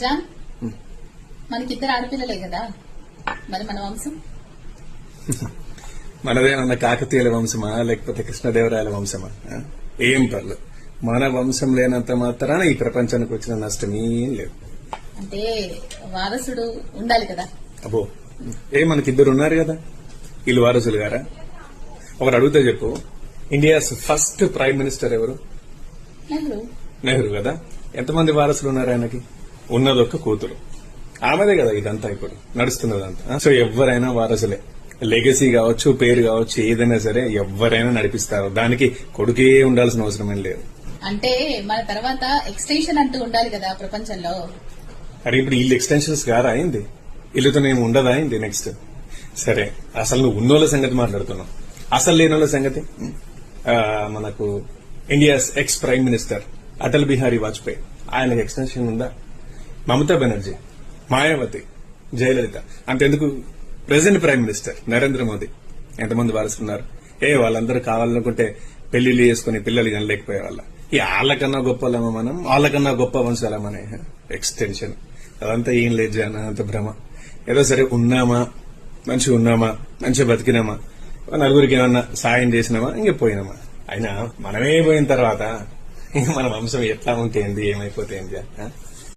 John మనకిద్దరు ఆడపిల్లలే కదా, మరి మన వంశం మనదేమన్నా కాకతీయుల వంశమా లేకపోతే కృష్ణదేవరాయల వంశమా? ఏం పర్లేదు, మన వంశం లేనంత మాత్రాన ఈ ప్రపంచానికి వచ్చిన నష్టం ఏం లేదు. అంటే వారసుడు ఉండాలి కదా. అబ్బో, మనకిద్దరు ఉన్నారు కదా, వీళ్ళు వారసులు గారా? ఒకరు అడుగుతా చెప్పు, ఇండియాస్ ఫస్ట్ ప్రైమ్ మినిస్టర్ ఎవరు? నెహ్రూ కదా. ఎంతమంది వారసులు ఉన్నారు ఆయనకి? ఉన్నదొక్క కూతురు, ఆమెదే కదా ఇదంతా ఇప్పుడు నడుస్తున్నదంతా. సో ఎవరైనా వారసులే. లెగసీ కావచ్చు, పేరు కావచ్చు, ఏదైనా సరే ఎవరైనా నడిపిస్తారు. దానికి కొడుకే ఉండాల్సిన అవసరమేం లేదు. అంటే మన తర్వాత ఎక్స్టెన్షన్ అంటూ ఉండాలి కదా ప్రపంచంలో. అరే ఇప్పుడు వీళ్ళు ఎక్స్టెన్షన్స్ గారా అయింది, వీళ్ళతోనేమి ఉండదా అయింది నెక్స్ట్. సరే, అసలు నువ్వు ఉన్నోళ్ళ సంగతి మాట్లాడుతున్నావు, అసలు లేనోళ్ళ సంగతి. మనకు India's X prime minister Atal Bihari Vajpayee, ఆయనకు ఎక్స్టెన్షన్ ఉందా? మమతా బెనర్జీ, మాయావతి, జయలలిత, అంతెందుకు present prime minister Narendra Modi, ఎంతమంది వారసుకున్నారు? వాళ్ళందరూ కావాలనుకుంటే పెళ్లిళ్ళు చేసుకుని పిల్లలు కనలేకపోయే వాళ్ళ. వాళ్ళకన్నా గొప్పలమా మనం, వాళ్ళకన్నా గొప్ప వంశాలమనే ఎక్స్టెన్షన్ అదంతా ఏం లేదు జన, అంత భ్రమ. ఏదో సరే ఉన్నామా, మంచిగా ఉన్నామా, మంచిగా బతికినామా, నలుగురికి ఏమన్నా సాయం చేసినామా, ఇంక పోయినామా. అయినా మనమే పోయిన తర్వాత మన వంశం ఎట్లా ఉంటే ఏంది, ఏమైపోతే ఏంది?